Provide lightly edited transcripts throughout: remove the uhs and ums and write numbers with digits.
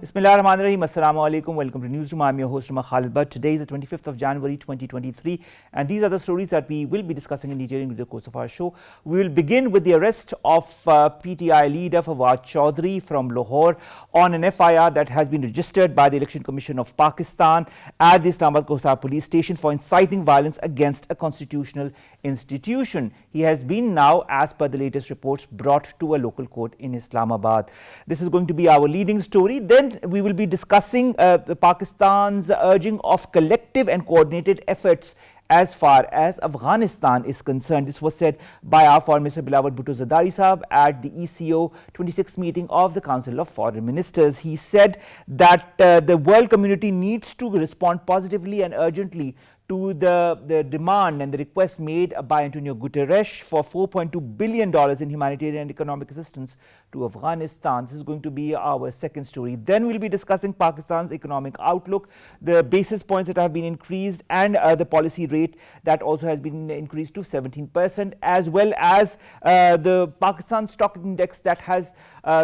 Bismillahirrahmanirrahim. Assalamu alaikum. Welcome to NEWSROOM. I'm your host, Khalid. But today is the 25th of January 2023, and these are the stories that we will be discussing in detail in the course of our show. We will begin with the arrest of PTI leader Fawad Chaudhry from Lahore on an FIR that has been registered by the Election Commission of Pakistan at the Islamabad Kohsar police station for inciting violence against a constitutional institution. He has been now, as per the latest reports, brought to a local court in Islamabad. This is going to be our leading story. Then we will be discussing Pakistan's urging of collective and coordinated efforts as far as Afghanistan is concerned. This was said by our Foreign Minister Bilawal Bhutto Zardari Sahab at the ECO 26th meeting of the Council of Foreign Ministers. He said that the world community needs to respond positively and urgently to the demand and the request made by Antonio Guterres for $4.2 billion in humanitarian and economic assistance to Afghanistan. This is going to be our second story. Then we'll be discussing Pakistan's economic outlook, the basis points that have been increased, and the policy rate that also has been increased to 17%, as well as the Pakistan stock index that has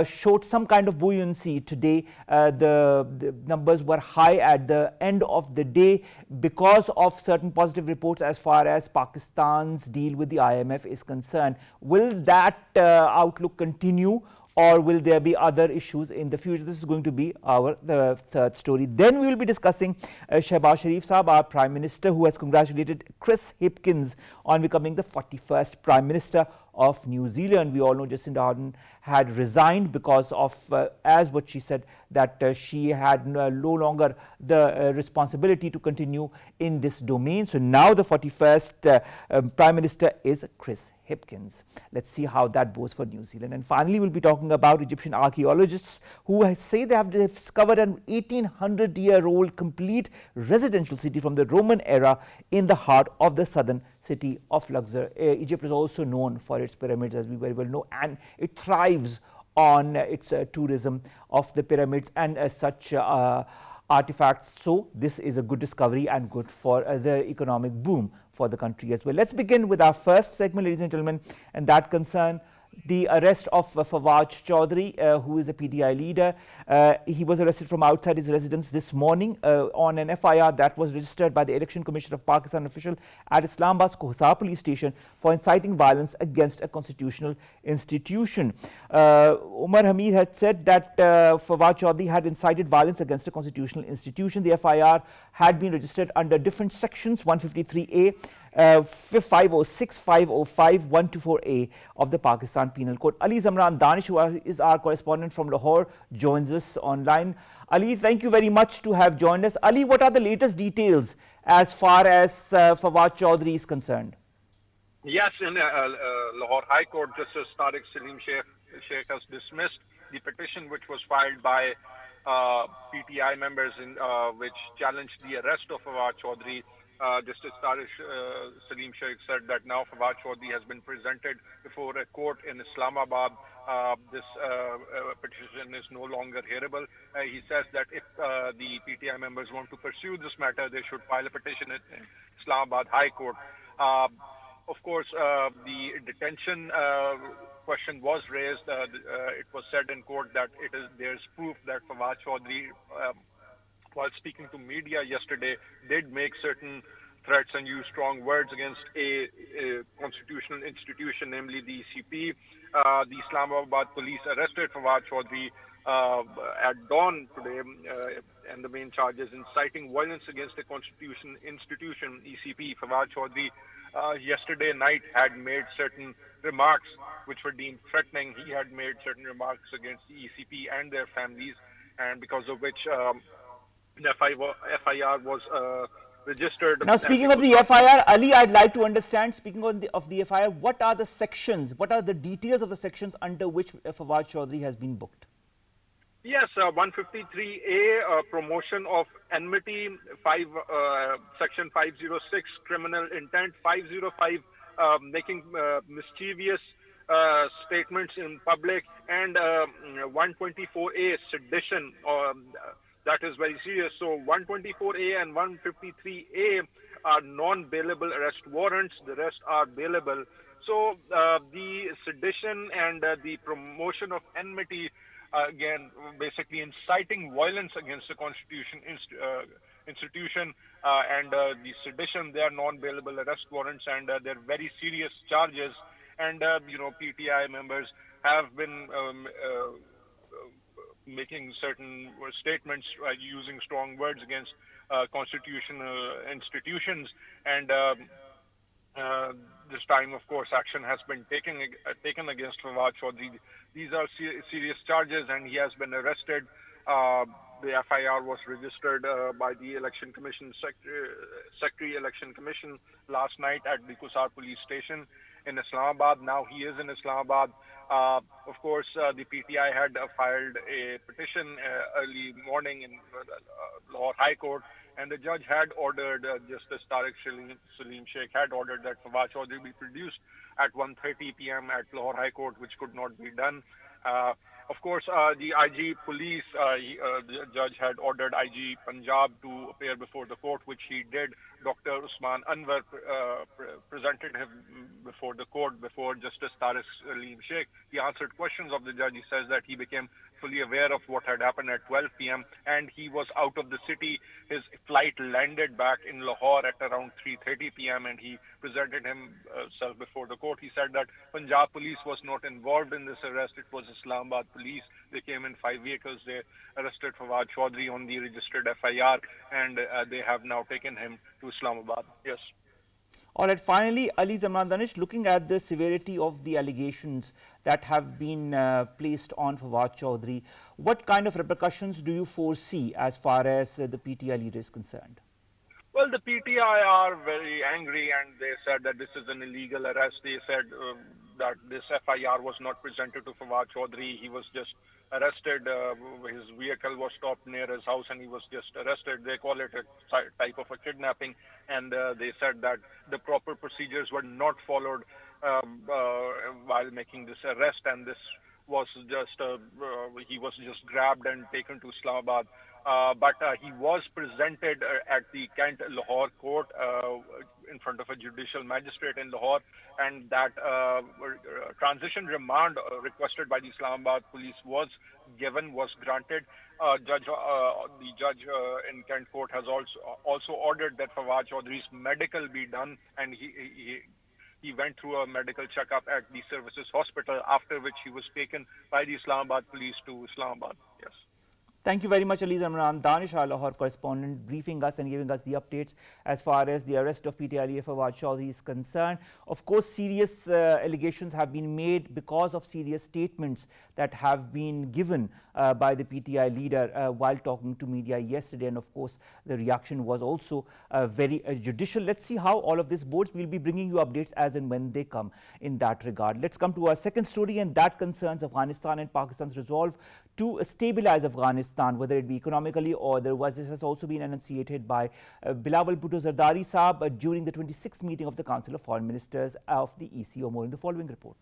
showed some kind of buoyancy today. The numbers were high at the end of the day because of certain positive reports as far as Pakistan's deal with the IMF is concerned. Will that outlook continue, or will there be other issues in the future? This is going to be the third story. Then we will be discussing Shehbaz Sharif Sahab, our Prime Minister, who has congratulated Chris Hipkins on becoming the 41st Prime Minister of New Zealand. We all know Jacinda Ardern had resigned because of, as what she said, that she had no longer the responsibility to continue in this domain. So now the 41st Prime Minister is Chris Hipkins. Let's see how that goes for New Zealand. And finally, we'll be talking about Egyptian archaeologists who say they have discovered an 1800-year-old complete residential city from the Roman era in the heart of the southern city of Luxor. Egypt is also known for its pyramids, as we very well know, and it thrives on its tourism of the pyramids and such artifacts. So this is a good discovery and good for the economic boom for the country as well. Let's begin with our first segment, ladies and gentlemen, and that concern the arrest of Fawad Chaudhry, who is a PTI leader. He was arrested from outside his residence this morning on an FIR that was registered by the Election Commission of Pakistan official at Islamabad's Kohsar police station for inciting violence against a constitutional institution. Omar Hamid had said that Fawad Chaudhry had incited violence against a constitutional institution. The FIR had been registered under different sections, 153A, 506, 505, 124A of the Pakistan Penal Code. Ali Zamran Danish, who is our correspondent from Lahore, joins us online. Ali, thank you very much to have joined us. Ali, what are the latest details as far as Fawad Chaudhry is concerned? Yes, in Lahore High Court, Justice Tariq Salim Sheikh has dismissed the petition which was filed by PTI members which challenged the arrest of Fawad Chaudhry. Justice Tariq Salim Sheikh said that now Fawad Chaudhry has been presented before a court in Islamabad. This petition is no longer hearable. He says that if the PTI members want to pursue this matter, they should file a petition in Islamabad High Court. Of course, the detention question was raised. It was said in court that there's proof that Fawad Chaudhry, while speaking to media yesterday, did make certain threats and use strong words against a constitutional institution, namely the ECP. The Islamabad police arrested Fawad Chaudhry at dawn today, and the main charge is inciting violence against a constitutional institution, ECP. Fawad Chaudhry yesterday night had made certain remarks which were deemed threatening. He had made certain remarks against the ECP and their families, and because of which the FIR was registered. Now, speaking of the FIR, Ali, I'd like to understand, speaking of the FIR, what are the sections, what are the details of the sections under which Fawad Chaudhry has been booked? Yes, 153A, promotion of enmity, section 506, criminal intent, 505, making mischievous statements in public, and 124A, sedition. That is very serious. So 124A and 153A are non-bailable arrest warrants. The rest are bailable. So the sedition and the promotion of enmity again, basically inciting violence against the institution and the sedition. They are non-bailable arrest warrants, and they're very serious charges. And PTI members have been making certain statements using strong words against constitutional institutions, and this time, of course, action has been taken against Fawad Chaudhry. These are serious charges, and he has been arrested. The FIR was registered by the Election Commission Secretary Election Commission last night at the Kusar police station in Islamabad. Now he is in Islamabad. Of course, the PTI had filed a petition early morning in Lahore High Court, and the judge had ordered, Justice Tariq Salim Sheikh had ordered that Fawad Chaudhry be produced at 1:30 p.m. at Lahore High Court, which could not be done. Of course, the IG police, the judge had ordered IG Punjab to appear before the court, which he did. Dr. Usman Anwar presented him before the court, before Justice Tariq Salim Sheikh. He answered questions of the judge. He says that he became fully aware of what had happened at 12 p.m. and he was out of the city. His flight landed back in Lahore at around 3:30 p.m. and he presented himself before the court. He said that Punjab police was not involved in this arrest. It was Islamabad police. They came in 5 vehicles. They arrested Fawad Chaudhry on the registered FIR, and they have now taken him to Islamabad. Yes. All right, finally, Ali Zamran Danish, looking at the severity of the allegations that have been placed on Fawad Chaudhry, what kind of repercussions do you foresee as far as the PTI leader is concerned? Well, the PTI are very angry, and they said that this is an illegal arrest. They said that this FIR was not presented to Fawad Chaudhry. He was just arrested. His vehicle was stopped near his house and he was just arrested. They call it a type of a kidnapping, and they said that the proper procedures were not followed while making this arrest, and this was just he was just grabbed and taken to Islamabad. But he was presented at the Kent Lahore court in front of a judicial magistrate in Lahore, and that transition remand requested by the Islamabad police was granted. The judge in Kent court has also ordered that Fawad Chaudhry's medical be done, and he went through a medical checkup at the Services Hospital, after which he was taken by the Islamabad police to Islamabad. Yes. Thank you very much, Ali Zamran Danish, our Lahore correspondent, briefing us and giving us the updates as far as the arrest of PTI leader Fawad Chaudhry is concerned. Of course, serious allegations have been made because of serious statements that have been given by the PTI leader while talking to media yesterday. And of course, the reaction was also very judicial. Let's see how all of this bodes. We'll be bringing you updates as and when they come in that regard. Let's come to our second story, and that concerns Afghanistan and Pakistan's resolve to stabilize Afghanistan, whether it be economically or otherwise. This has also been enunciated by Bilawal Bhutto Zardari Saab during the 26th meeting of the Council of Foreign Ministers of the ECO. More in the following report.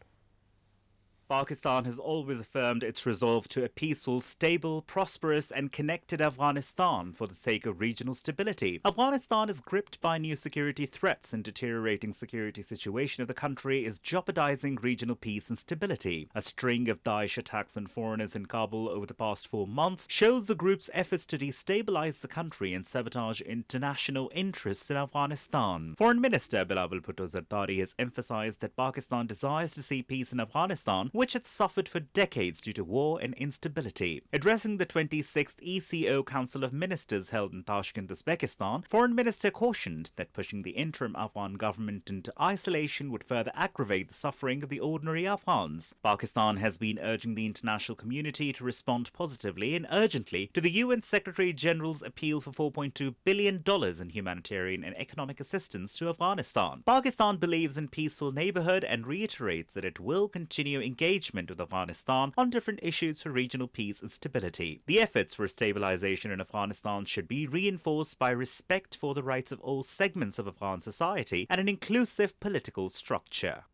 Pakistan has always affirmed its resolve to a peaceful, stable, prosperous and connected Afghanistan for the sake of regional stability. Afghanistan is gripped by new security threats, and deteriorating security situation of the country is jeopardizing regional peace and stability. A string of Daesh attacks on foreigners in Kabul over the past 4 months shows the group's efforts to destabilize the country and sabotage international interests in Afghanistan. Foreign Minister Bilawal Bhutto Zardari has emphasized that Pakistan desires to see peace in Afghanistan, which had suffered for decades due to war and instability. Addressing the 26th ECO Council of Ministers held in Tashkent, Uzbekistan, Foreign Minister cautioned that pushing the interim Afghan government into isolation would further aggravate the suffering of the ordinary Afghans. Pakistan has been urging the international community to respond positively and urgently to the UN Secretary General's appeal for $4.2 billion in humanitarian and economic assistance to Afghanistan. Pakistan believes in peaceful neighborhood and reiterates that it will continue engagement with Afghanistan on different issues for regional peace and stability. The efforts for stabilization in Afghanistan should be reinforced by respect for the rights of all segments of Afghan society and an inclusive political structure.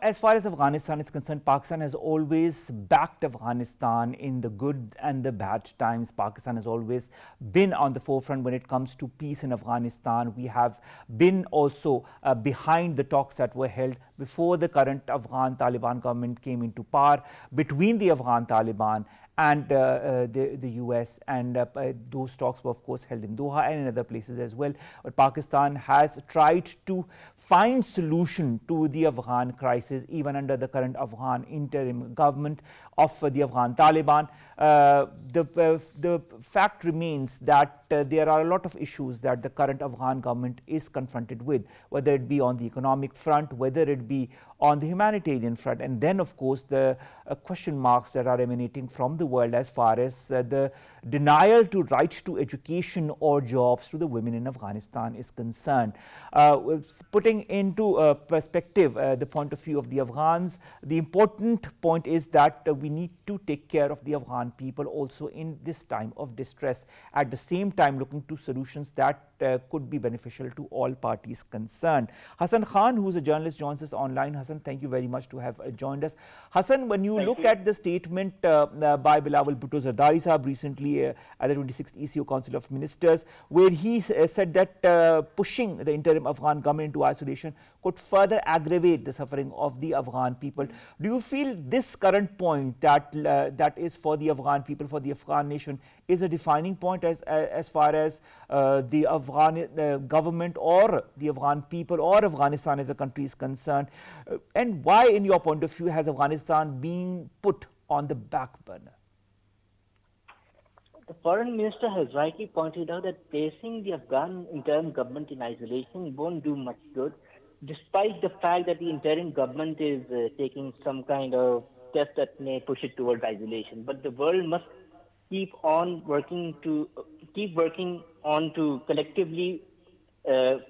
As far as Afghanistan is concerned, Pakistan has always backed Afghanistan in the good and the bad times. Pakistan has always been on the forefront when it comes to peace in Afghanistan. We have been also behind the talks that were held before the current Afghan Taliban government came into power between the Afghan Taliban and the US, and those talks were of course held in Doha and in other places as well. But Pakistan has tried to find solution to the Afghan crisis even under the current Afghan interim government of the Afghan Taliban. The fact remains that there are a lot of issues that the current Afghan government is confronted with, whether it be on the economic front, whether it be on the humanitarian front, and then of course the question marks that are emanating from the world as far as the denial to right to education or jobs to the women in Afghanistan is concerned. Putting into perspective the point of view of the Afghans, the important point is that we need to take care of the Afghan people also in this time of distress, at the same time looking to solutions that could be beneficial to all parties concerned. Hassan Khan, who is a journalist, joins us online. Hassan, thank you very much to have joined us. Hassan, when you look at the statement by Bilawal Bhutto Zardari Sahab recently at the 26th ECO Council of Ministers, where he said that pushing the interim Afghan government into isolation could further aggravate the suffering of the Afghan people. Do you feel this current point that that is for the Afghan people, for the Afghan nation, is a defining point as far as the Afghan government or the Afghan people or Afghanistan as a country is concerned? And why, in your point of view, has Afghanistan been put on the back burner? The foreign minister has rightly pointed out that placing the Afghan interim government in isolation won't do much good, despite the fact that the interim government is taking some kind of steps that may push it towards isolation. But the world must keep working on to collectively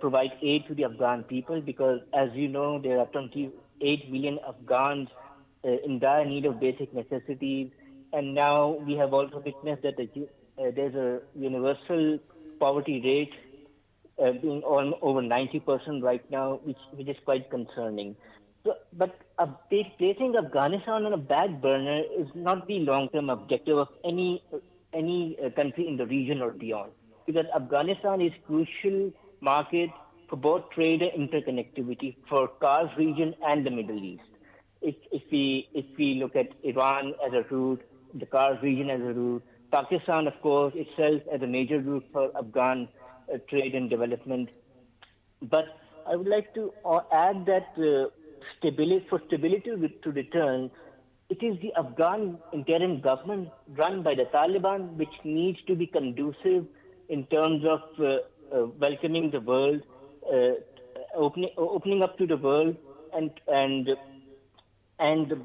provide aid to the Afghan people, because, as you know, there are 28 million Afghans in dire need of basic necessities. And now we have also witnessed that there's a universal poverty rate being on over 90% right now, which is quite concerning. So, but placing Afghanistan on a back burner is not the long-term objective of any country in the region or beyond, because Afghanistan is crucial market for both trade and interconnectivity for Kars region and the Middle East. If we look at Iran as a route, the Kars region as a route, Pakistan, of course, itself as a major route for Afghan trade and development. But I would like to add that for stability to return, it is the Afghan interim government run by the Taliban which needs to be conducive in terms of welcoming the world, opening up to the world, and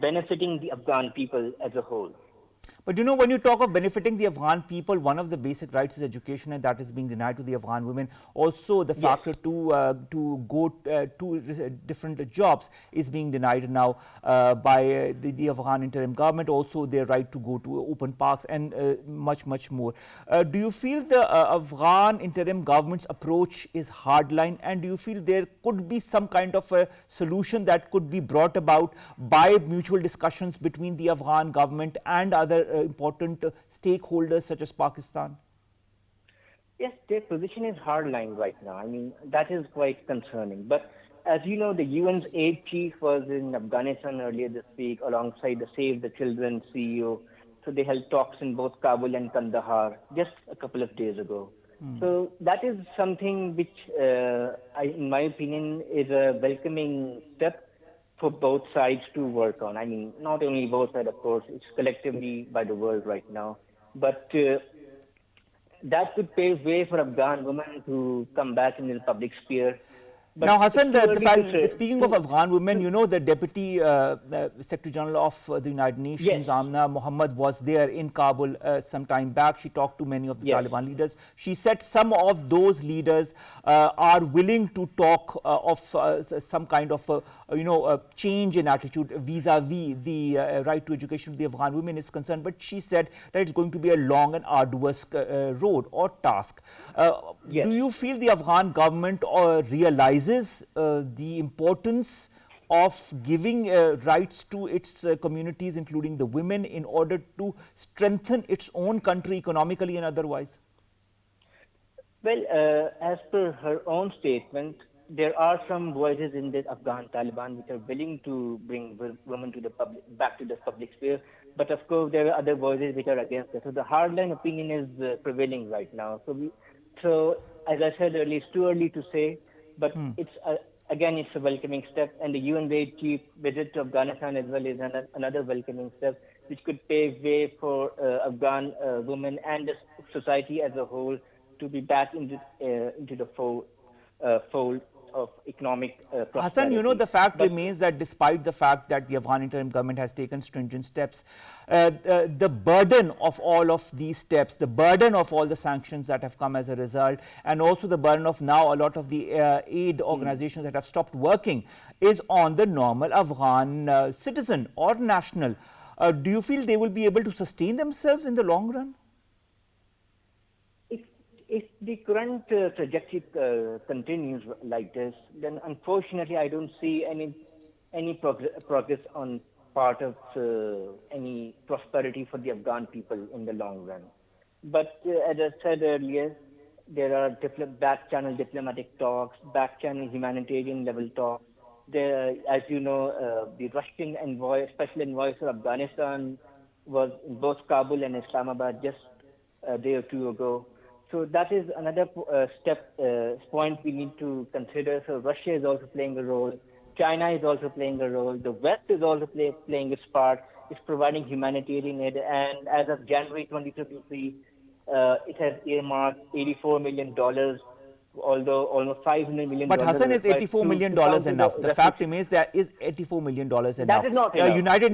benefiting the Afghan people as a whole. But you know, when you talk of benefiting the Afghan people, one of the basic rights is education, and that is being denied to the Afghan women. Also, the factor to go to different jobs is being denied now by the Afghan interim government. Also, their right to go to open parks and much more. Do you feel the Afghan interim government's approach is hardline, and do you feel there could be some kind of a solution that could be brought about by mutual discussions between the Afghan government and other important stakeholders such as Pakistan? Yes, their position is hardline right now. I mean, that is quite concerning. But as you know, the UN's aid chief was in Afghanistan earlier this week alongside the Save the Children CEO. So they held talks in both Kabul and Kandahar just a couple of days ago. So that is something which, in my opinion, is a welcoming step for both sides to work on. I mean, not only both sides, of course, it's collectively by the world right now. But that could pave way for Afghan women to come back in the public sphere. But now, Hassan, speaking of Afghan women, you know, the Deputy Secretary General of the United Nations, Amna Mohammed, was there in Kabul some time back. She talked to many of the Taliban leaders. She said some of those leaders are willing to talk of some kind of, change in attitude vis-a-vis the right to education to the Afghan women is concerned. But she said that it's going to be a long and arduous road or task. Do you feel the Afghan government realizes the importance of giving rights to its communities, including the women, in order to strengthen its own country economically and otherwise? Well, as per her own statement, there are some voices in the Afghan Taliban which are willing to bring women to the back to the public sphere. But of course, there are other voices which are against it. So the hardline opinion is prevailing right now. So as I said earlier, it's too early to say, but again, it's a welcoming step. And the UN chief visit to Afghanistan as well is another welcoming step, which could pave way for Afghan women and the society as a whole to be back into the fold of economic prosperity. Hassan, the fact remains that despite the fact that the Afghan interim government has taken stringent steps, the burden of all of these steps, the burden of all the sanctions that have come as a result, and also the burden of now a lot of the aid organizations that have stopped working is on the normal Afghan citizen or national. Do you feel they will be able to sustain themselves in the long run? If the current trajectory continues like this, then unfortunately I don't see any progress on part of any prosperity for the Afghan people in the long run. But as I said earlier, there are back-channel diplomatic talks, back-channel humanitarian level talks. There, as you know, the Russian envoy, special envoy for Afghanistan, was in both Kabul and Islamabad just a day or two ago. So that is another point we need to consider. So Russia is also playing a role. China is also playing a role. The West is also playing its part. It's providing humanitarian aid. And as of January 2023, it has earmarked $84 million, although almost $500 million. But Hassan, is $84 million enough? The fact remains that is $84 million enough? That is not enough. A United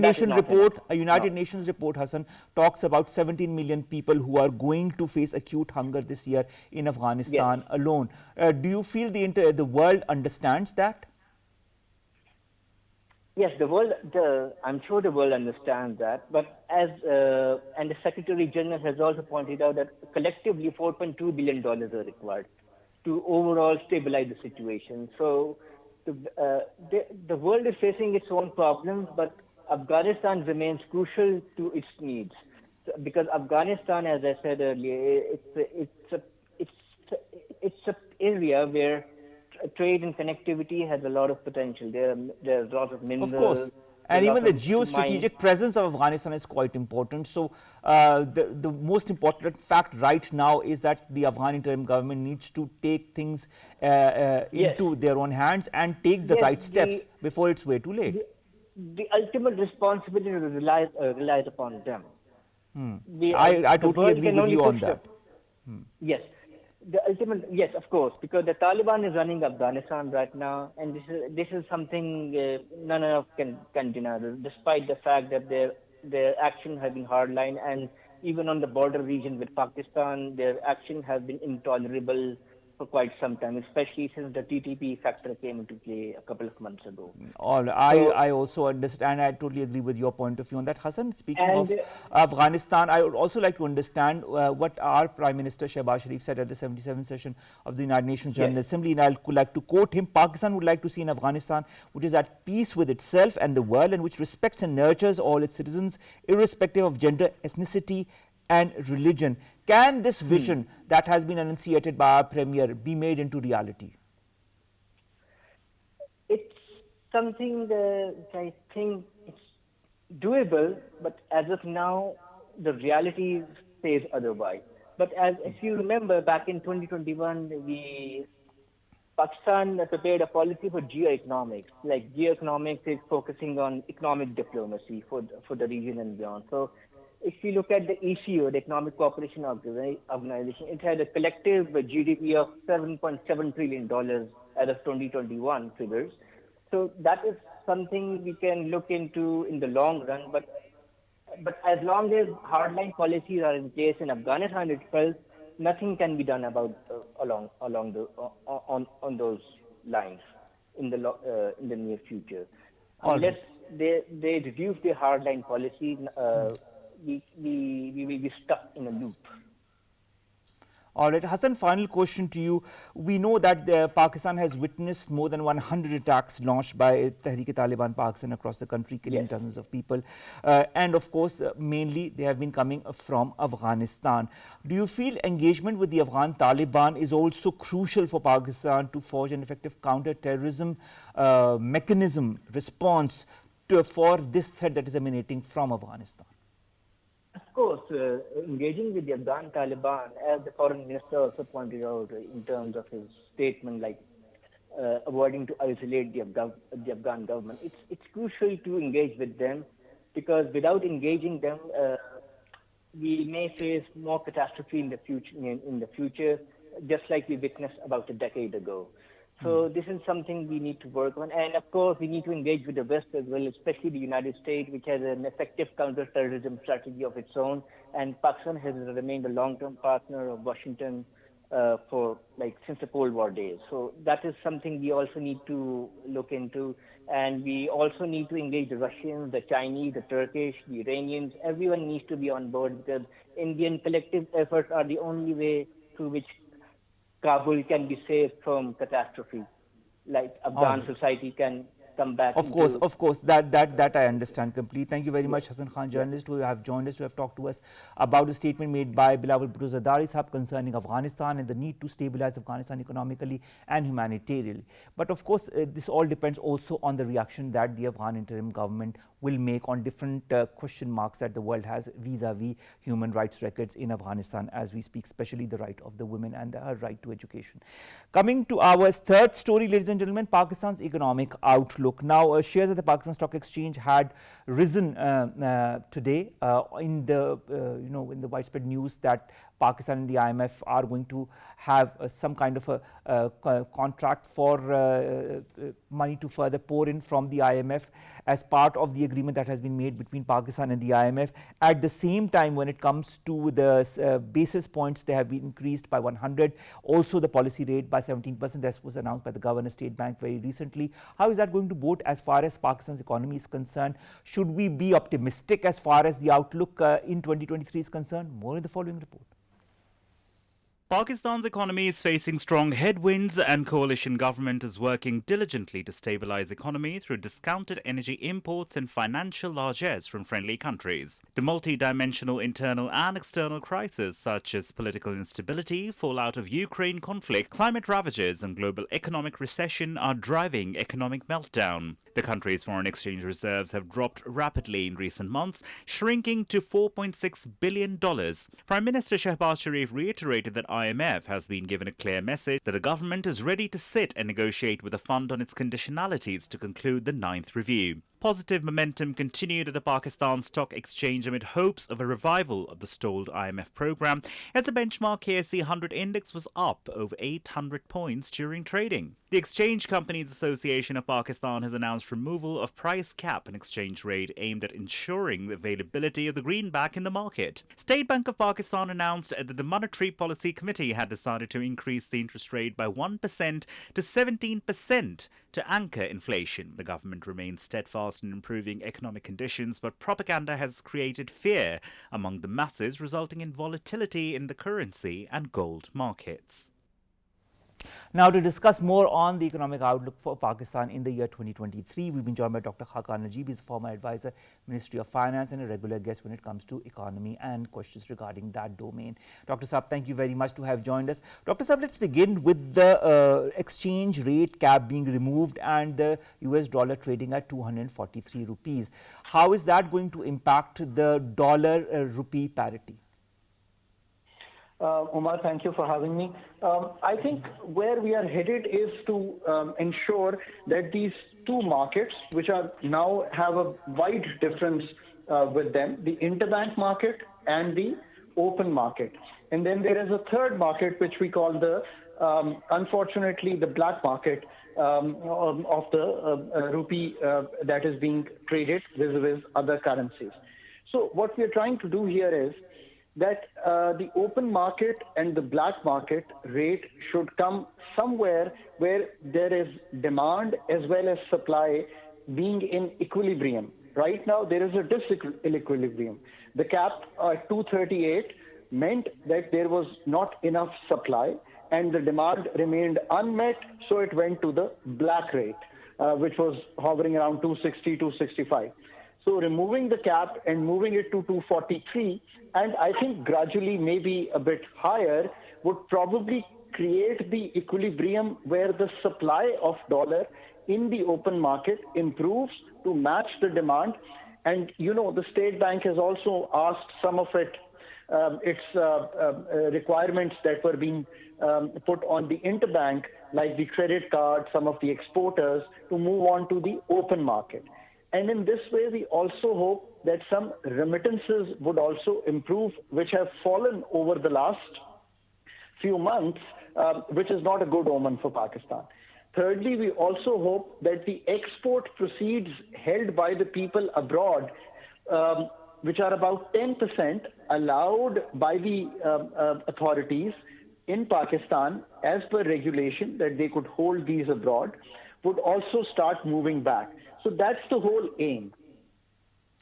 Nations report, Hassan, talks about 17 million people who are going to face acute hunger this year in Afghanistan alone. Do you feel the world understands that? Yes, I'm sure the world understands that. But and the Secretary General has also pointed out that collectively $4.2 billion are required to overall stabilize the situation. So the world is facing its own problems, but Afghanistan remains crucial to its needs. Because Afghanistan, as I said earlier, it's an area where trade and connectivity has a lot of potential. There's a lot of minerals. Of course. And even the geostrategic presence of Afghanistan is quite important. So the most important fact right now is that the Afghan interim government needs to take things into their own hands and take the right steps before it's way too late. The ultimate responsibility relies upon them. I totally agree with you on that. Yes. Yes, of course, because the Taliban is running Afghanistan right now, and this is something none of us can deny, despite the fact that their action has been hardline, and even on the border region with Pakistan, their action has been intolerable for quite some time, especially since the TTP factor came into play a couple of months ago. I also understand. I totally agree with your point of view on that. Hassan, speaking of Afghanistan, I would also like to understand what our Prime Minister Shehbaz Sharif said at the 77th session of the United Nations General Assembly, and I would like to quote him: Pakistan would like to see an Afghanistan which is at peace with itself and the world, and which respects and nurtures all its citizens, irrespective of gender, ethnicity, and religion. Can this vision that has been enunciated by our Premier be made into reality? It's something that I think it's doable, but as of now, the reality says otherwise. But if you remember, back in 2021, Pakistan prepared a policy for geoeconomics. Like geoeconomics is focusing on economic diplomacy for the region and beyond. So if you look at the ECO, the Economic Cooperation Organization, it had a collective GDP of $7.7 trillion as of 2021 figures. So that is something we can look into in the long run. But as long as hardline policies are in place in Afghanistan itself, nothing can be done about on those lines in the near future. Unless they reduce their hardline policy, we will be stuck in a loop. All right, Hassan, final question to you. We know that Pakistan has witnessed more than 100 attacks launched by Tehreek-e-Taliban Pakistan across the country, killing dozens of people. And of course, mainly they have been coming from Afghanistan. Do you feel engagement with the Afghan Taliban is also crucial for Pakistan to forge an effective counter-terrorism mechanism response for this threat that is emanating from Afghanistan? Of course, engaging with the Afghan Taliban, as the foreign minister also pointed out in terms of his statement, like avoiding to isolate the Afghan government, it's crucial to engage with them, because without engaging them, we may face more catastrophe in the future, just like we witnessed about a decade ago. So this is something we need to work on. And of course, we need to engage with the West as well, especially the United States, which has an effective counter-terrorism strategy of its own. And Pakistan has remained a long-term partner of Washington since the Cold War days. So that is something we also need to look into. And we also need to engage the Russians, the Chinese, the Turkish, the Iranians. Everyone needs to be on board, because Indian collective efforts are the only way through which Kabul can be saved from catastrophe, like Afghan society can come back. Of course, that I understand completely. Thank you very much, Hassan Khan, journalist, who have joined us, who have talked to us about the statement made by Bilawal Bhutto Zardari Sahab concerning Afghanistan and the need to stabilize Afghanistan economically and humanitarianly. But of course, this all depends also on the reaction that the Afghan interim government will make on different question marks that the world has vis-a-vis human rights records in Afghanistan as we speak, especially the right of the women and her right to education. Coming to our third story, ladies and gentlemen, Pakistan's economic outlook. Now, shares at the Pakistan Stock Exchange had risen today in the widespread news that Pakistan and the IMF are going to have some kind of a contract for money to further pour in from the IMF as part of the agreement that has been made between Pakistan and the IMF. At the same time, when it comes to the basis points, they have been increased by 100. Also, the policy rate by 17%. This was announced by the Governor State Bank very recently. How is that going to bode as far as Pakistan's economy is concerned? Should we be optimistic as far as the outlook in 2023 is concerned? More in the following report. Pakistan's economy is facing strong headwinds, and coalition government is working diligently to stabilize economy through discounted energy imports and financial largesse from friendly countries. The multi-dimensional internal and external crises such as political instability, fallout of Ukraine conflict, climate ravages and global economic recession are driving economic meltdown. The country's foreign exchange reserves have dropped rapidly in recent months, shrinking to $4.6 billion. Prime Minister Shehbaz Sharif reiterated that IMF has been given a clear message that the government is ready to sit and negotiate with the fund on its conditionalities to conclude the 9th review. Positive momentum continued at the Pakistan Stock Exchange amid hopes of a revival of the stalled IMF program, as the benchmark KSE 100 index was up over 800 points during trading. The Exchange Companies Association of Pakistan has announced removal of price cap and exchange rate aimed at ensuring the availability of the greenback in the market. State Bank of Pakistan announced that the Monetary Policy Committee had decided to increase the interest rate by 1% to 17% to anchor inflation. The government remains steadfast in improving economic conditions, but propaganda has created fear among the masses, resulting in volatility in the currency and gold markets. Now, to discuss more on the economic outlook for Pakistan in the year 2023, we've been joined by Dr. Khaqan Najeeb. He's a former advisor, Ministry of Finance, and a regular guest when it comes to economy and questions regarding that domain. Dr. Saab, thank you very much to have joined us. Dr. Saab, let's begin with the exchange rate cap being removed and the US dollar trading at 243 rupees. How is that going to impact the dollar-rupee parity? Omar, thank you for having me. I think where we are headed is to ensure that these two markets, which are now have a wide difference with them, the interbank market and the open market. And then there is a third market, which we call the, unfortunately, the black market of the rupee that is being traded vis-a-vis other currencies. So what we are trying to do here is that the open market and the black market rate should come somewhere where there is demand as well as supply being in equilibrium. Right now, there is a disequilibrium. The cap at 238 meant that there was not enough supply and the demand remained unmet, so it went to the black rate, which was hovering around 260, 265. So removing the cap and moving it to 243, and I think gradually maybe a bit higher, would probably create the equilibrium where the supply of dollar in the open market improves to match the demand. And, the State Bank has also asked some of its requirements that were being put on the interbank, like the credit card, some of the exporters, to move on to the open market. And in this way, we also hope that some remittances would also improve, which have fallen over the last few months, which is not a good omen for Pakistan. Thirdly, we also hope that the export proceeds held by the people abroad, which are about 10% allowed by the authorities in Pakistan as per regulation that they could hold these abroad, would also start moving back. So that's the whole aim.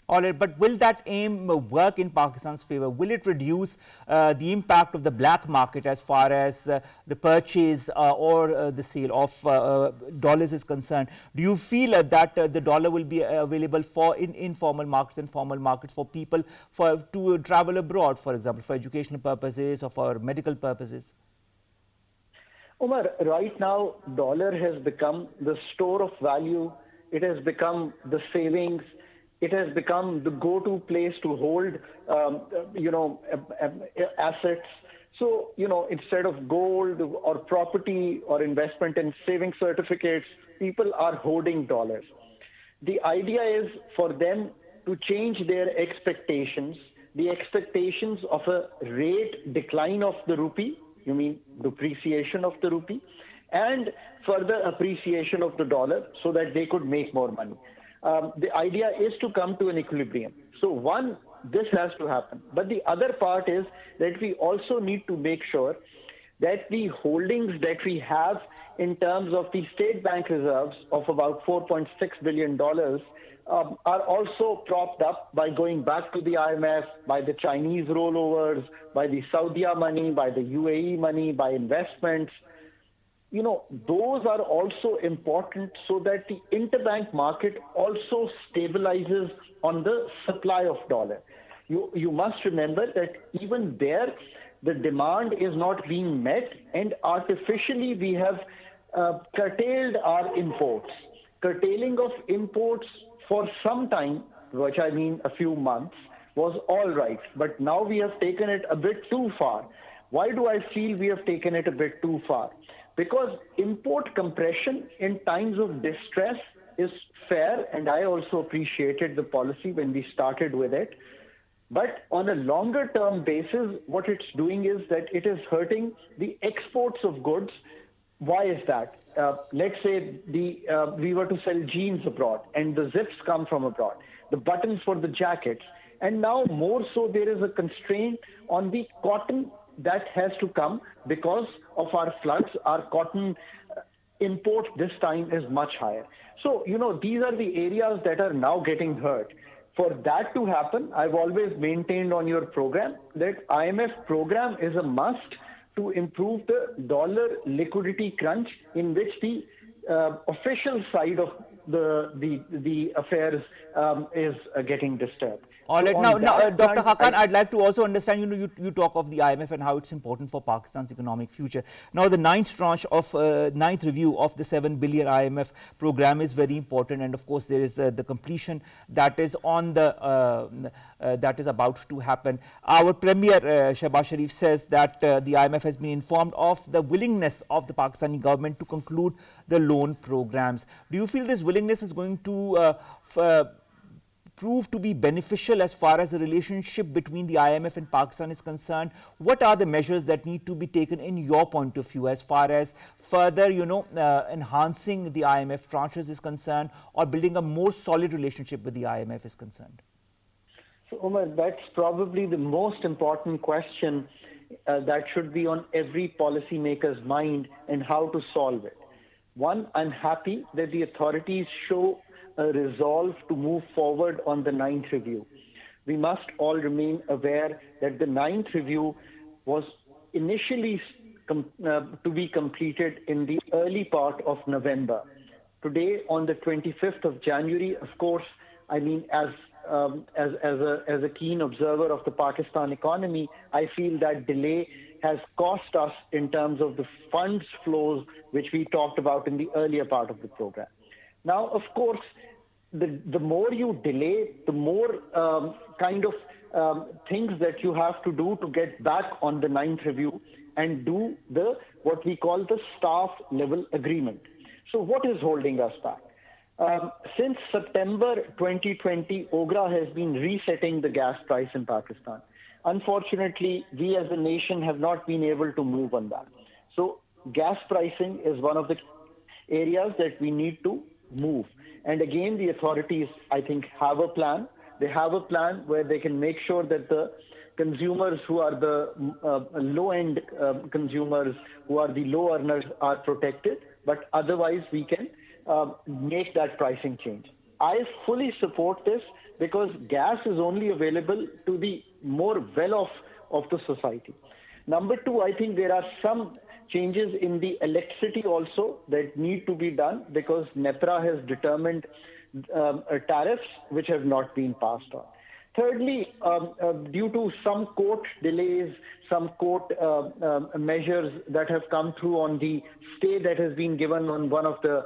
All right, but will that aim work in Pakistan's favor? Will it reduce the impact of the black market as far as the purchase or the sale of dollars is concerned? Do you feel that the dollar will be available for informal markets and formal markets for people to travel abroad, for example, for educational purposes or for medical purposes? Omar, right now, dollar has become the store of value. It has become the savings. It has become the go-to place to hold, assets. So, instead of gold or property or investment in saving certificates, people are hoarding dollars. The idea is for them to change their expectations, the expectations of a rate decline of the rupee, you mean depreciation of the rupee, and further appreciation of the dollar so that they could make more money. The idea is to come to an equilibrium. So one, this has to happen. But the other part is that we also need to make sure that the holdings that we have in terms of the state bank reserves of about $4.6 billion are also propped up by going back to the IMF, by the Chinese rollovers, by the Saudi money, by the UAE money, by investments. Those are also important so that the interbank market also stabilizes on the supply of dollar. You must remember that even there, the demand is not being met, and artificially we have curtailed our imports. Curtailing of imports for some time, which I mean a few months, was all right. But now we have taken it a bit too far. Why do I feel we have taken it a bit too far? Because import compression in times of distress is fair, and I also appreciated the policy when we started with it. But on a longer term basis, what it's doing is that it is hurting the exports of goods. Why is that? Let's say we were to sell jeans abroad and the zips come from abroad, the buttons for the jackets. And now more so there is a constraint on the cotton that has to come because of our floods. Our cotton import this time is much higher. So, these are the areas that are now getting hurt. For that to happen, I've always maintained on your program that IMF program is a must to improve the dollar liquidity crunch in which the official side of the affairs is getting disturbed. All right. So now, Dr. Khaqan, I'd like to also understand, you talk of the IMF and how it's important for Pakistan's economic future. Now, the ninth tranche of ninth review of the 7 billion IMF program is very important, and of course, there is the completion that is on the that is about to happen. Our Premier Shehbaz Sharif says that the IMF has been informed of the willingness of the Pakistani government to conclude the loan programs. Do you feel this willingness is going to prove to be beneficial as far as the relationship between the IMF and Pakistan is concerned? What are the measures that need to be taken in your point of view as far as further, enhancing the IMF tranches is concerned, or building a more solid relationship with the IMF is concerned? So, Omar, that's probably the most important question that should be on every policymaker's mind, and how to solve it. One, I'm happy that the authorities show a resolve to move forward on the ninth review. we must all remain aware that the ninth review was initially to be completed in the early part of November. Today, on the 25th of January, of course, I mean, as a keen observer of the Pakistan economy, I feel that delay has cost us in terms of the funds flows, which we talked about in the earlier part of the program. Now, of course, the more you delay, the more things that you have to do to get back on the ninth review and do what we call the staff level agreement. So what is holding us back? Since September 2020, OGRA has been resetting the gas price in Pakistan. Unfortunately, we as a nation have not been able to move on that. So gas pricing is one of the areas that we need to move. And again, the authorities, I think, have a plan. They have a plan where they can make sure that the consumers who are the low-end consumers, who are the low earners, are protected. But otherwise, we can make that pricing change. I fully support this because gas is only available to the more well-off of the society. Number two, I think there are some changes in the electricity also that need to be done because NEPRA has determined tariffs which have not been passed on. Thirdly, due to some court delays, some court measures that have come through on the stay that has been given on one of the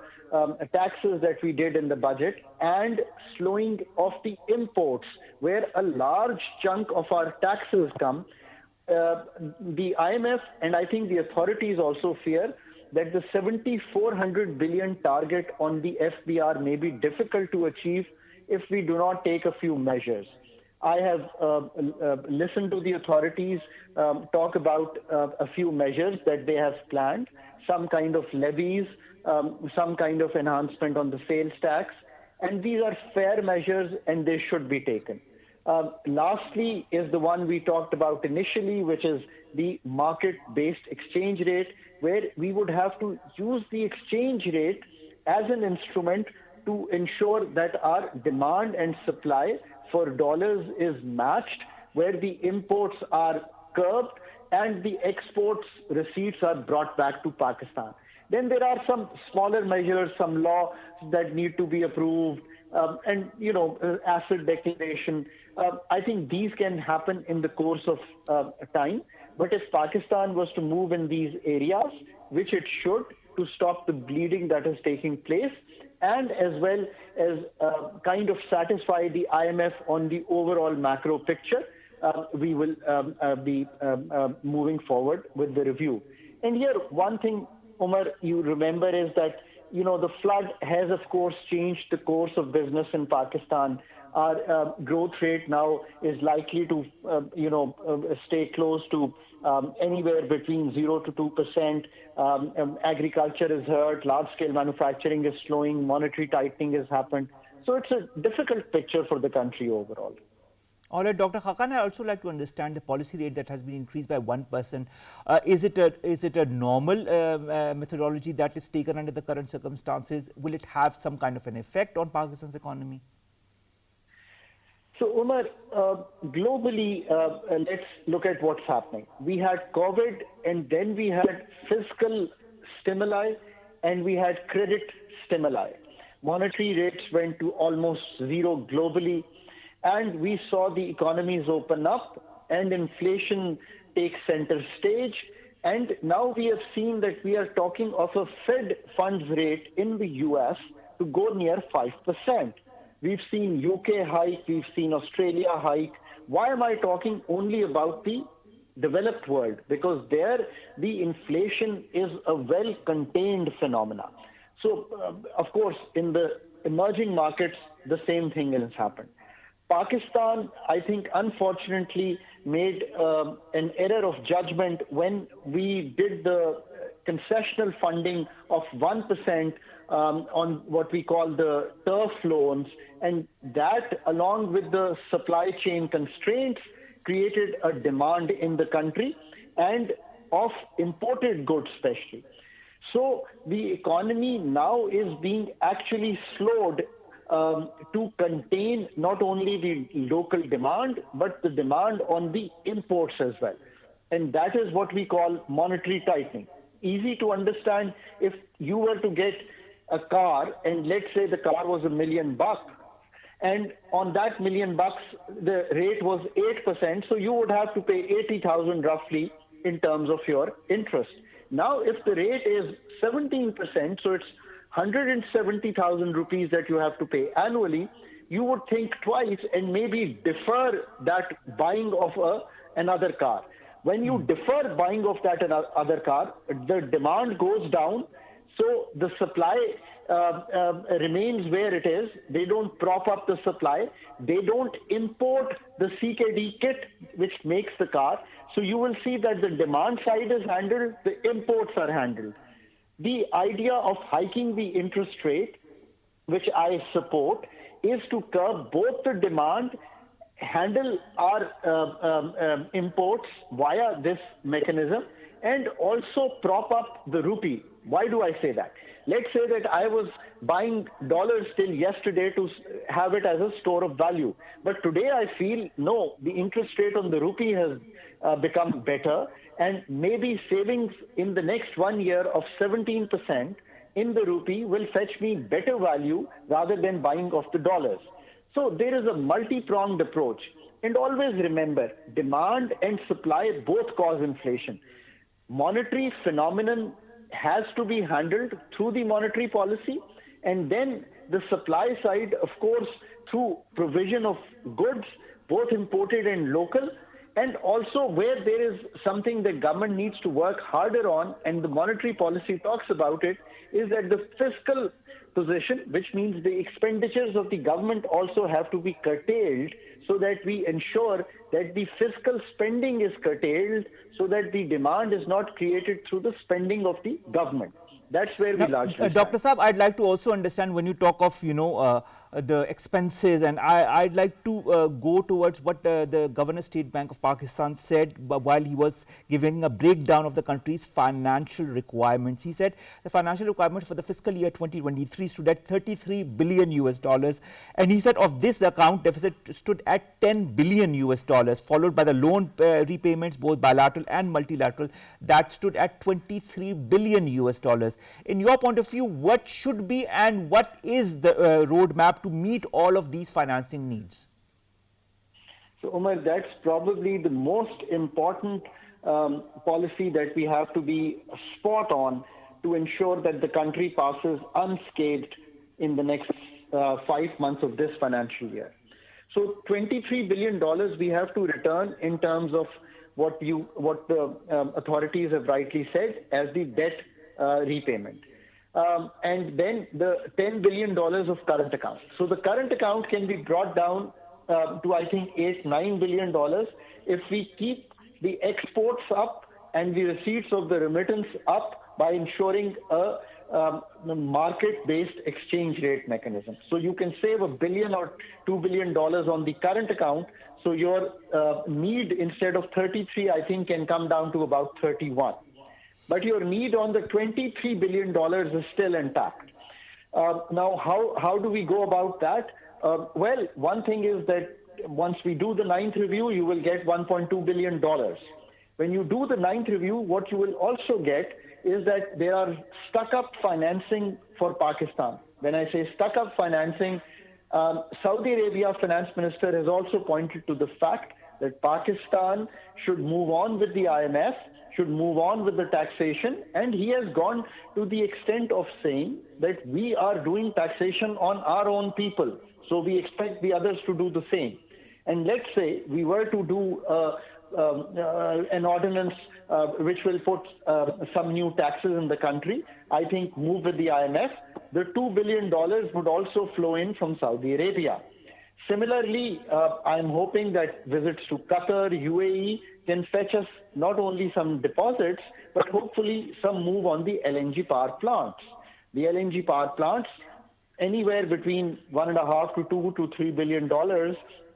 taxes that we did in the budget, and slowing of the imports, where a large chunk of our taxes come, the IMF and I think the authorities also fear that the 7,400 billion target on the FBR may be difficult to achieve if we do not take a few measures. I have listened to the authorities talk about a few measures that they have planned, some kind of levies, some kind of enhancement on the sales tax, and these are fair measures and they should be taken. Lastly is the one we talked about initially, which is the market-based exchange rate, where we would have to use the exchange rate as an instrument to ensure that our demand and supply for dollars is matched, where the imports are curbed and the exports receipts are brought back to Pakistan. Then there are some smaller measures, some laws that need to be approved, and asset declaration. I think these can happen in the course of time. But if Pakistan was to move in these areas, which it should, to stop the bleeding that is taking place, and as well as kind of satisfy the IMF on the overall macro picture, we will be moving forward with the review. And here, one thing, Omar, you remember is that, the flood has, of course, changed the course of business in Pakistan. Our growth rate now is likely to, stay close to anywhere between 0 to 2%. Agriculture is hurt, large-scale manufacturing is slowing, monetary tightening has happened. So it's a difficult picture for the country overall. All right, Dr. Khaqan, I also like to understand the policy rate that has been increased by 1%. Is it a normal methodology that is taken under the current circumstances? Will it have some kind of an effect on Pakistan's economy? So, Omar, globally, let's look at what's happening. We had COVID, and then we had fiscal stimuli, and we had credit stimuli. Monetary rates went to almost zero globally, and we saw the economies open up and inflation take center stage. And now we have seen that we are talking of a Fed funds rate in the US to go near 5%. We've seen UK hike, we've seen Australia hike. Why am I talking only about the developed world? Because there the inflation is a well-contained phenomena. So, of course, in the emerging markets, the same thing has happened. Pakistan, I think, unfortunately, made an error of judgment when we did the concessional funding of 1% on what we call the turf loans, and that, along with the supply chain constraints, created a demand in the country and of imported goods especially. So the economy now is being actually slowed to contain not only the local demand, but the demand on the imports as well. And that is what we call monetary tightening. Easy to understand. If you were to get a car, and let's say the car was $1 million, and on that $1 million, the rate was 8%, so you would have to pay 80,000 roughly in terms of your interest. Now, if the rate is 17%, so it's 170,000 rupees that you have to pay annually, you would think twice and maybe defer that buying of another car. When you defer buying of that other car, the demand goes down, so the supply remains where it is. They don't prop up the supply. They don't import the CKD kit, which makes the car. So you will see that the demand side is handled, the imports are handled. The idea of hiking the interest rate, which I support, is to curb both the demand, handle our imports via this mechanism, and also prop up the rupee. Why do I say that? Let's say that I was buying dollars till yesterday to have it as a store of value. But today I feel, no, the interest rate on the rupee has become better, and maybe savings in the next 1 year of 17% in the rupee will fetch me better value rather than buying of the dollars. So there is a multi-pronged approach. And always remember, demand and supply both cause inflation. Monetary phenomenon has to be handled through the monetary policy, and then the supply side, of course, through provision of goods, both imported and local, and also where there is something the government needs to work harder on, and the monetary policy talks about it, is that the fiscal position, which means the expenditures of the government also have to be curtailed, so that we ensure that the fiscal spending is curtailed, so that the demand is not created through the spending of the government. That's where we largely Dr. Saab, I'd like to also understand when you talk of, the expenses, and I'd like to go towards what the Governor State Bank of Pakistan said while he was giving a breakdown of the country's financial requirements. He said the financial requirements for the fiscal year 2023 stood at $33 billion US, and he said of this the account deficit stood at $10 billion US, followed by the loan repayments, both bilateral and multilateral, that stood at $23 billion US. In your point of view, what should be and what is the roadmap to meet all of these financing needs? So, Omar, that's probably the most important policy that we have to be spot on to ensure that the country passes unscathed in the next 5 months of this financial year. So $23 billion we have to return in terms of what the authorities have rightly said as the debt repayment. And then the $10 billion of current account. So the current account can be brought down to, I think, $8-9 billion if we keep the exports up and the receipts of the remittance up by ensuring a market-based exchange rate mechanism. So you can save $1 billion or $2 billion on the current account. So your need instead of 33, I think, can come down to about 31. But your need on the $23 billion is still intact. Now, how do we go about that? Well, one thing is that once we do the 9th review, you will get $1.2 billion. When you do the 9th review, what you will also get is that there are stuck-up financing for Pakistan. When I say stuck-up financing, Saudi Arabia Finance Minister has also pointed to the fact that Pakistan should move on with the IMF, should move on with the taxation, and he has gone to the extent of saying that we are doing taxation on our own people, so we expect the others to do the same. And let's say we were to do an ordinance which will put some new taxes in the country, I think move with the IMF, the $2 billion would also flow in from Saudi Arabia. Similarly, I'm hoping that visits to Qatar, UAE can fetch us not only some deposits, but hopefully some move on the LNG power plants. The LNG power plants, anywhere between $1.5 to $2 to $3 billion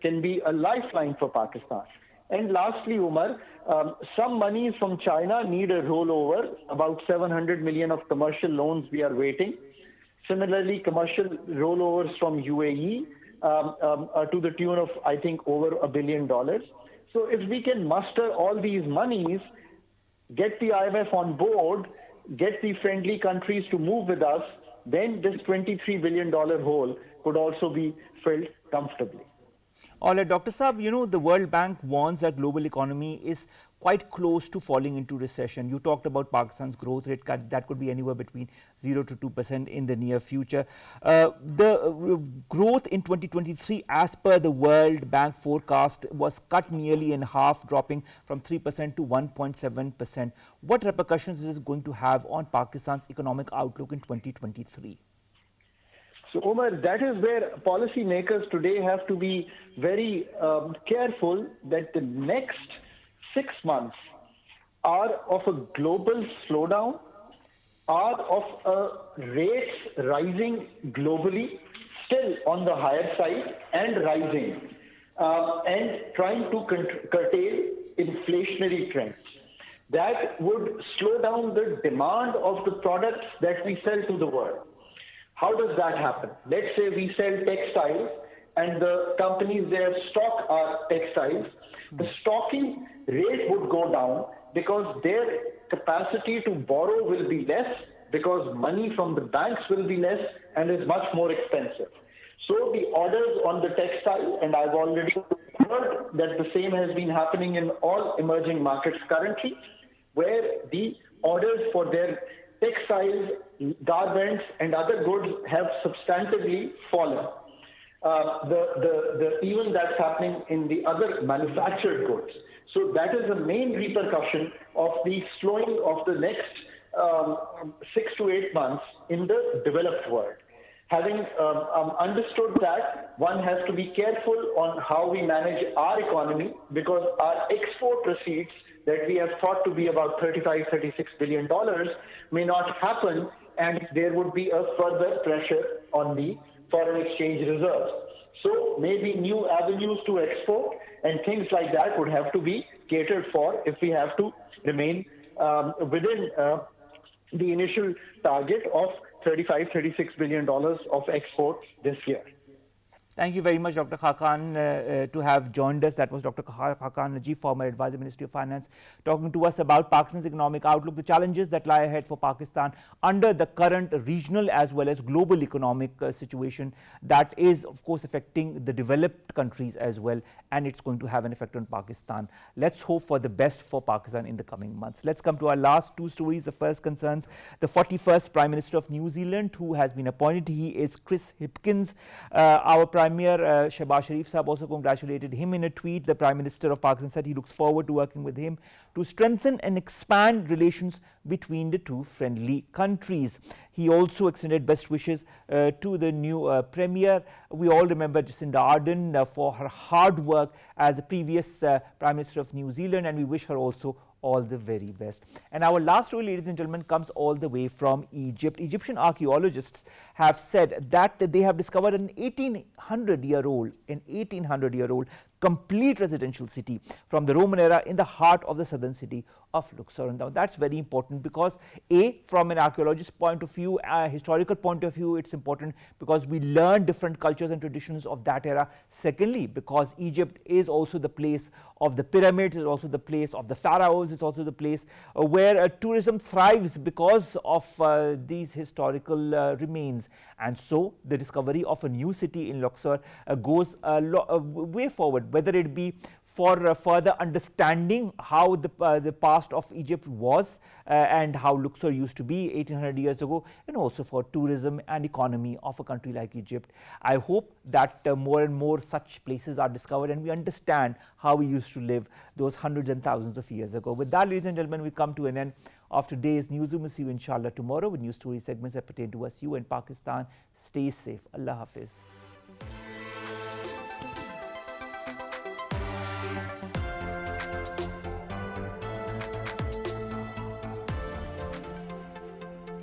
can be a lifeline for Pakistan. And lastly, Umar, some monies from China need a rollover, about $700 million of commercial loans we are waiting. Similarly, commercial rollovers from UAE to the tune of, I think, over $1 billion. So if we can muster all these monies, get the IMF on board, get the friendly countries to move with us, then this $23 billion hole could also be filled comfortably. All right, Dr. Saab, you know, the World Bank warns that global economy is quite close to falling into recession. You talked about Pakistan's growth rate that could be anywhere between 0 to 2% in the near future. The growth in 2023, as per the World Bank forecast, was cut nearly in half, dropping from 3% to 1.7%. What repercussions is this going to have on Pakistan's economic outlook in 2023? So, Omar, that is where policymakers today have to be very careful that the next 6 months are of a global slowdown, are of rates rising globally, still on the higher side and rising, and trying to curtail inflationary trends. That would slow down the demand of the products that we sell to the world. How does that happen? Let's say we sell textiles and the companies there stock our textiles. The stocking rate would go down because their capacity to borrow will be less, because money from the banks will be less and is much more expensive. So the orders on the textile, and I've already heard that the same has been happening in all emerging markets currently, where the orders for their textiles, garments, and other goods have substantively fallen. Even that's happening in the other manufactured goods. So that is the main repercussion of the slowing of the next 6 to 8 months in the developed world. Having understood that, one has to be careful on how we manage our economy, because our export receipts that we have thought to be about $35–36 billion may not happen, and there would be a further pressure on the foreign exchange reserves. So maybe new avenues to export and things like that would have to be catered for if we have to remain within the initial target of $35–36 billion of export this year. Thank you very much, Dr. Khaqan, to have joined us. That was Dr. Khaqan Najeeb, former advisor, Ministry of Finance, talking to us about Pakistan's economic outlook, the challenges that lie ahead for Pakistan under the current regional as well as global economic situation that is, of course, affecting the developed countries as well, and it's going to have an effect on Pakistan. Let's hope for the best for Pakistan in the coming months. Let's come to our last two stories. The first concerns the 41st Prime Minister of New Zealand, who has been appointed. He is Chris Hipkins. Our Premier Shehbaz Sharif Sahab also congratulated him in a tweet. The Prime Minister of Pakistan said he looks forward to working with him to strengthen and expand relations between the two friendly countries. He also extended best wishes to the new Premier. We all remember Jacinda Ardern for her hard work as the previous Prime Minister of New Zealand, and we wish her also all the very best. And our last story, ladies and gentlemen, comes all the way from Egypt. Egyptian archaeologists have said that they have discovered an 1800-year-old complete residential city from the Roman era in the heart of the southern city of Luxor. Now that's very important because from an archaeologist's point of view, a historical point of view, it's important because we learn different cultures and traditions of that era. Secondly, because Egypt is also the place of the pyramids, is also the place of the pharaohs, it's also the place where tourism thrives because of these historical remains. And so the discovery of a new city in Luxor goes a way forward, whether it be for further understanding how the past of Egypt was and how Luxor used to be 1800 years ago, and also for tourism and economy of a country like Egypt. I hope that more and more such places are discovered and we understand how we used to live those hundreds and thousands of years ago. With that, ladies and gentlemen, we come to an end of today's Newsroom. We'll see you inshallah tomorrow with news story segments that pertain to us, you and Pakistan. Stay safe. Allah Hafiz.